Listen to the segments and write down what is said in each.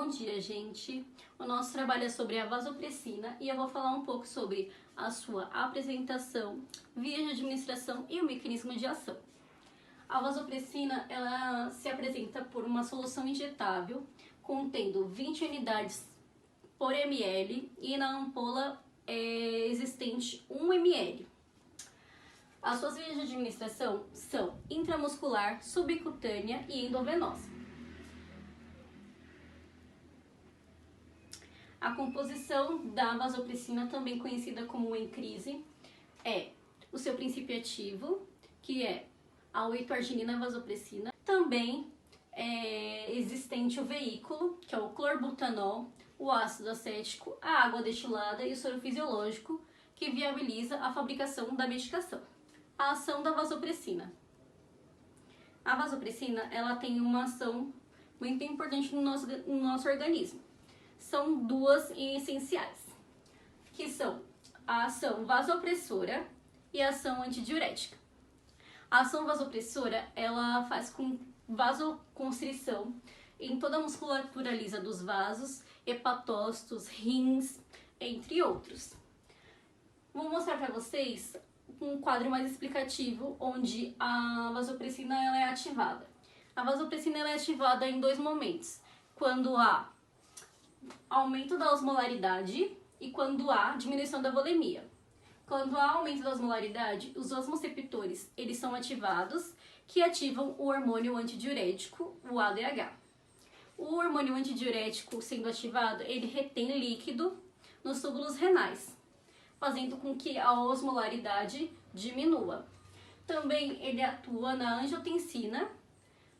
Bom dia, gente! O nosso trabalho é sobre a vasopressina e eu vou falar um pouco sobre a sua apresentação, vias de administração e o mecanismo de ação. A vasopressina, ela se apresenta por uma solução injetável contendo 20 unidades por ml e na ampola existente 1 ml. As suas vias de administração são intramuscular, subcutânea e endovenosa. A composição da vasopressina, também conhecida como encrise, é o seu princípio ativo, que é a 8-arginina vasopressina. Também é existente o veículo, que é o clorbutanol, o ácido acético, a água destilada e o soro fisiológico, que viabiliza a fabricação da medicação. A ação da vasopressina. A vasopressina, ela tem uma ação muito importante no nosso organismo. São duas essenciais, que são a ação vasopressora e a ação antidiurética. A ação vasopressora, ela faz com vasoconstrição em toda a musculatura lisa dos vasos, hepatócitos, rins, entre outros. Vou mostrar para vocês um quadro mais explicativo onde a vasopressina ela é ativada. A vasopressina ela é ativada em dois momentos, quando há aumento da osmolaridade e quando há diminuição da volemia. Quando há aumento da osmolaridade, os osmoreceptores eles são ativados, que ativam o hormônio antidiurético, o ADH. O hormônio antidiurético sendo ativado, ele retém líquido nos túbulos renais, fazendo com que a osmolaridade diminua. Também ele atua na angiotensina,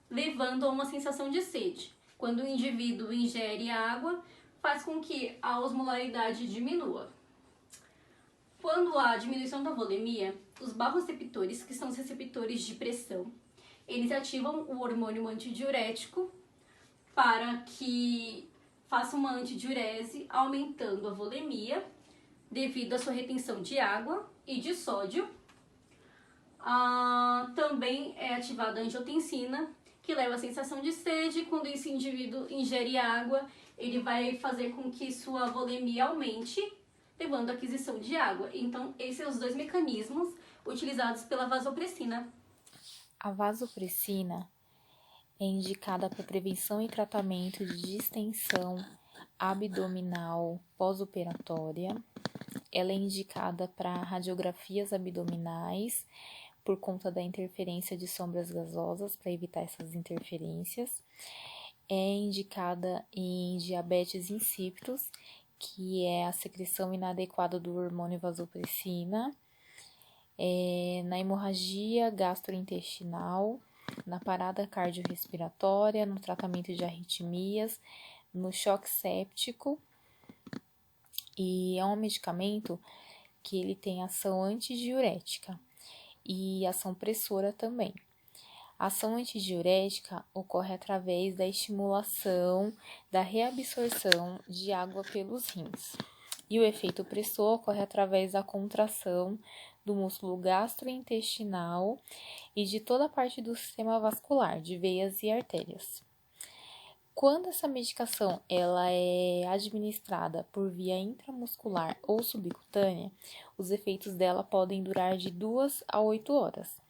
levando a uma sensação de sede. Quando o indivíduo ingere água, faz com que a osmolaridade diminua. Quando há diminuição da volemia, os baroreceptores, que são os receptores de pressão, eles ativam o hormônio antidiurético para que faça uma antidiurese, aumentando a volemia devido à sua retenção de água e de sódio. Também é ativada a angiotensina, que leva a sensação de sede. Quando esse indivíduo ingere água, ele vai fazer com que sua volemia aumente, levando à aquisição de água. Então, esses são os dois mecanismos utilizados pela vasopressina. A vasopressina é indicada para prevenção e tratamento de distensão abdominal pós-operatória. Ela é indicada para radiografias abdominais, por conta da interferência de sombras gasosas, para evitar essas interferências. É indicada em diabetes insípidos, que é a secreção inadequada do hormônio vasopressina, na hemorragia gastrointestinal, na parada cardiorrespiratória, no tratamento de arritmias, no choque séptico. E é um medicamento que ele tem ação antidiurética e ação pressora também. A ação antidiurética ocorre através da estimulação da reabsorção de água pelos rins. E o efeito pressor ocorre através da contração do músculo gastrointestinal e de toda a parte do sistema vascular, de veias e artérias. Quando essa medicação ela é administrada por via intramuscular ou subcutânea, os efeitos dela podem durar de 2 a 8 horas.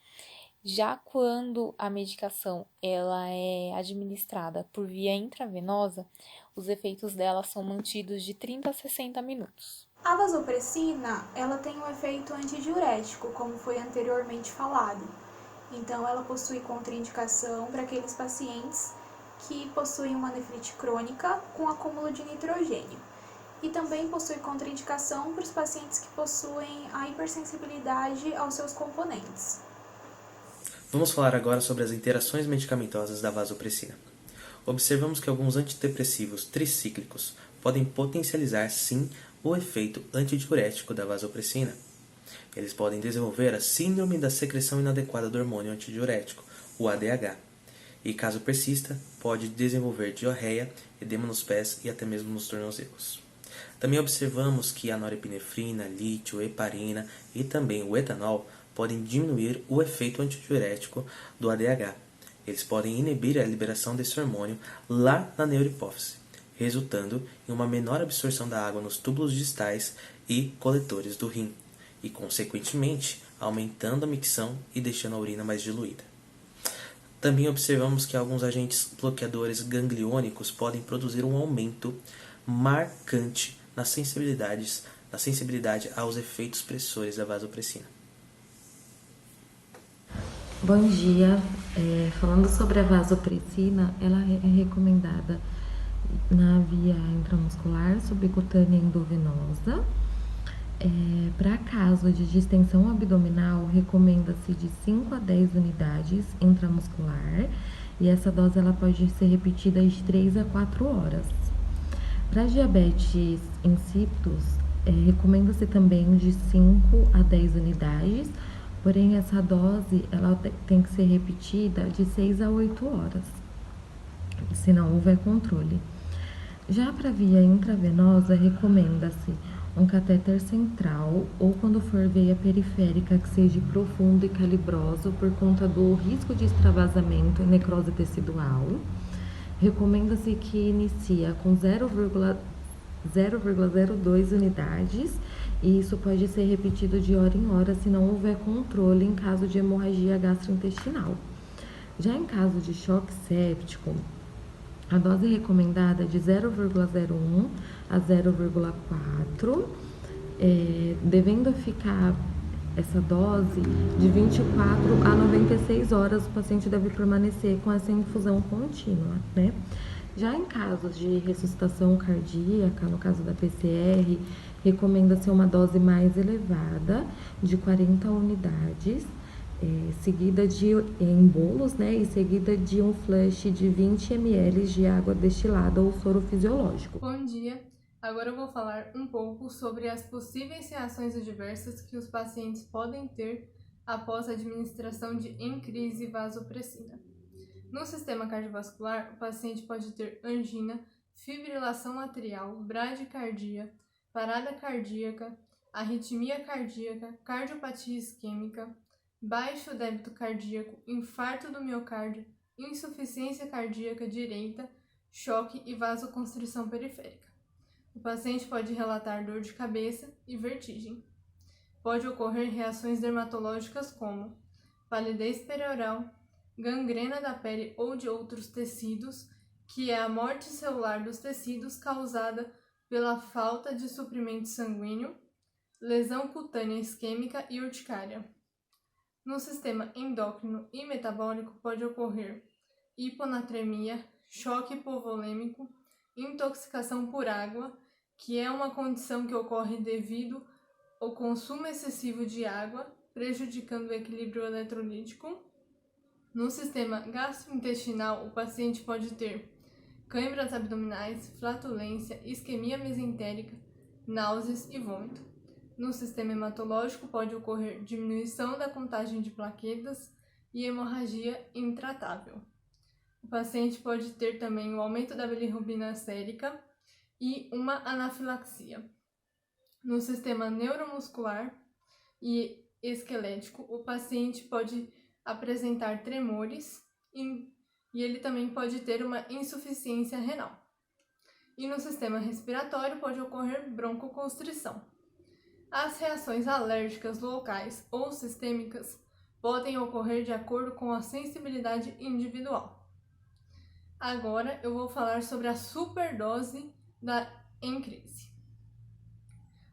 Já quando a medicação ela é administrada por via intravenosa, os efeitos dela são mantidos de 30 a 60 minutos. A vasopressina, ela tem um efeito antidiurético, como foi anteriormente falado. Então, ela possui contraindicação para aqueles pacientes que possuem uma nefrite crônica com acúmulo de nitrogênio. E também possui contraindicação para os pacientes que possuem a hipersensibilidade aos seus componentes. Vamos falar agora sobre as interações medicamentosas da vasopressina. Observamos que alguns antidepressivos tricíclicos podem potencializar, sim, o efeito antidiurético da vasopressina. Eles podem desenvolver a síndrome da secreção inadequada do hormônio antidiurético, o ADH. E caso persista, pode desenvolver diarreia, edema nos pés e até mesmo nos tornozelos. Também observamos que a norepinefrina, lítio, heparina e também o etanol podem diminuir o efeito antidiurético do ADH. Eles podem inibir a liberação desse hormônio lá na neurohipófise, resultando em uma menor absorção da água nos túbulos distais e coletores do rim, e, consequentemente, aumentando a micção e deixando a urina mais diluída. Também observamos que alguns agentes bloqueadores gangliônicos podem produzir um aumento marcante na sensibilidade aos efeitos pressores da vasopressina. Bom dia. Falando sobre a vasopressina, ela é recomendada na via intramuscular, subcutânea e endovenosa. Para caso de distensão abdominal, recomenda-se de 5 a 10 unidades intramuscular e essa dose ela pode ser repetida de 3 a 4 horas. Para diabetes insípidos, recomenda-se também de 5 a 10 unidades, porém essa dose ela tem que ser repetida de 6 a 8 horas, se não houver controle. Já para via intravenosa, recomenda-se um catéter central ou, quando for veia periférica, que seja profundo e calibroso por conta do risco de extravasamento e necrose tecidual. Recomenda-se que inicia com 0,02 unidades e isso pode ser repetido de hora em hora se não houver controle em caso de hemorragia gastrointestinal. Já em caso de choque séptico, a dose recomendada é de 0,01 a 0,4, devendo ficar essa dose de 24 a 96 horas, o paciente deve permanecer com essa infusão contínua, né? Já em casos de ressuscitação cardíaca, no caso da PCR, recomenda-se uma dose mais elevada, de 40 unidades, seguida em bolos, né, e seguida de um flush de 20 ml de água destilada ou soro fisiológico. Bom dia! Agora eu vou falar um pouco sobre as possíveis reações adversas que os pacientes podem ter após a administração de encrise vasopressina. No sistema cardiovascular, o paciente pode ter angina, fibrilação atrial, bradicardia, parada cardíaca, arritmia cardíaca, cardiopatia isquêmica, baixo débito cardíaco, infarto do miocárdio, insuficiência cardíaca direita, choque e vasoconstrição periférica. O paciente pode relatar dor de cabeça e vertigem. Pode ocorrer reações dermatológicas como palidez perioral, gangrena da pele ou de outros tecidos, que é a morte celular dos tecidos causada pela falta de suprimento sanguíneo, lesão cutânea isquêmica e urticária. No sistema endócrino e metabólico pode ocorrer hiponatremia, choque hipovolêmico, intoxicação por água, que é uma condição que ocorre devido ao consumo excessivo de água, prejudicando o equilíbrio eletrolítico. No sistema gastrointestinal, o paciente pode ter câimbras abdominais, flatulência, isquemia mesentérica, náuseas e vômito. No sistema hematológico, pode ocorrer diminuição da contagem de plaquetas e hemorragia intratável. O paciente pode ter também o aumento da bilirrubina sérica e uma anafilaxia. No sistema neuromuscular e esquelético, o paciente pode apresentar tremores e ele também pode ter uma insuficiência renal. E no sistema respiratório pode ocorrer broncoconstrição. As reações alérgicas locais ou sistêmicas podem ocorrer de acordo com a sensibilidade individual. Agora eu vou falar sobre a superdose da encrise.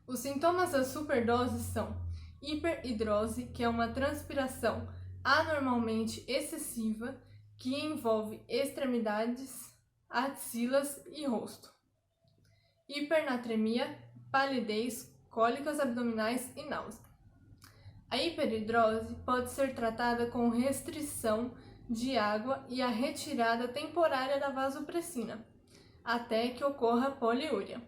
Os sintomas da superdose são hiperidrose, que é uma transpiração anormalmente excessiva que envolve extremidades, axilas e rosto. Hipernatremia, palidez, cólicas abdominais e náusea. A hiperidrose pode ser tratada com restrição de água e a retirada temporária da vasopressina, até que ocorra poliúria.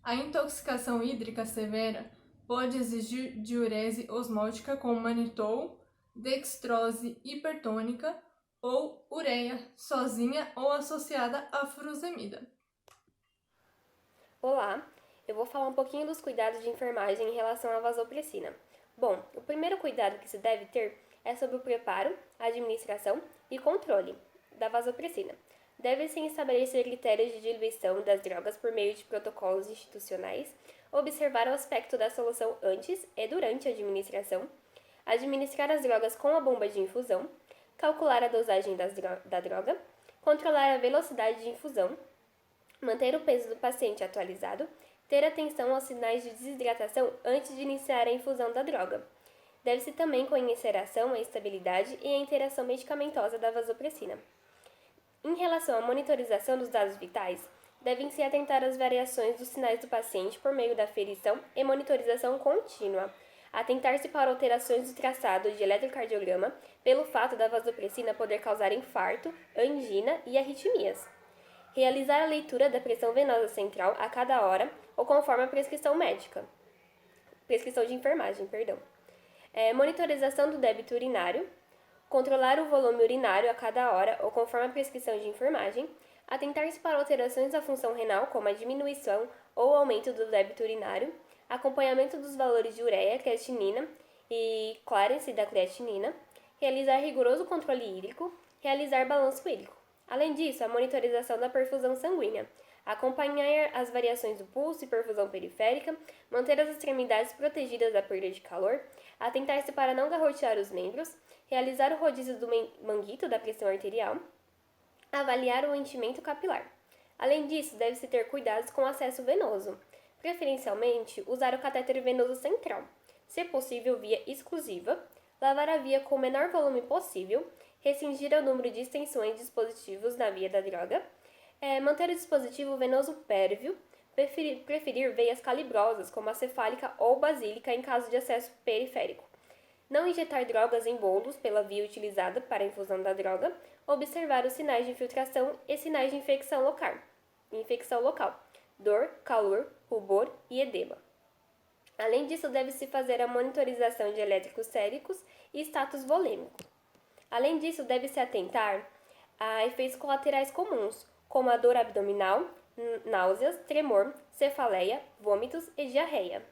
A intoxicação hídrica severa pode exigir diurese osmótica com manitol, dextrose hipertônica ou ureia, sozinha ou associada à furosemida. Olá, eu vou falar um pouquinho dos cuidados de enfermagem em relação à vasopressina. Bom, o primeiro cuidado que se deve ter é sobre o preparo, administração e controle da vasopressina. Deve-se estabelecer critérios de diluição das drogas por meio de protocolos institucionais, observar o aspecto da solução antes e durante a administração, administrar as drogas com a bomba de infusão, calcular a dosagem da droga, controlar a velocidade de infusão, manter o peso do paciente atualizado, ter atenção aos sinais de desidratação antes de iniciar a infusão da droga. Deve-se também conhecer a ação, a estabilidade e a interação medicamentosa da vasopressina. Em relação à monitorização dos dados vitais, devem-se atentar às variações dos sinais do paciente por meio da aferição e monitorização contínua. Atentar-se para alterações do traçado de eletrocardiograma pelo fato da vasopressina poder causar infarto, angina e arritmias. Realizar a leitura da pressão venosa central a cada hora ou conforme a prescrição médica. Prescrição de enfermagem, perdão. Monitorização do débito urinário. Controlar o volume urinário a cada hora ou conforme a prescrição de enfermagem. Atentar-se para alterações da função renal, como a diminuição ou aumento do débito urinário. Acompanhamento dos valores de ureia, creatinina e clearance da creatinina. Realizar rigoroso controle hídrico. Realizar balanço hídrico. Além disso, a monitorização da perfusão sanguínea, acompanhar as variações do pulso e perfusão periférica, manter as extremidades protegidas da perda de calor, atentar-se para não garrotear os membros, realizar o rodízio do manguito da pressão arterial, avaliar o enchimento capilar. Além disso, deve-se ter cuidados com o acesso venoso, preferencialmente usar o catéter venoso central, se possível via exclusiva, lavar a via com o menor volume possível, restringir o número de extensões de dispositivos na via da droga, manter o dispositivo venoso pérvio, preferir veias calibrosas, como a cefálica ou basílica em caso de acesso periférico. Não injetar drogas em bolos pela via utilizada para a infusão da droga, observar os sinais de infiltração e sinais de infecção local, dor, calor, rubor e edema. Além disso, deve-se fazer a monitorização de elétricos séricos e status volêmico. Além disso, deve-se atentar a efeitos colaterais comuns, como a dor abdominal, náuseas, tremor, cefaleia, vômitos e diarreia.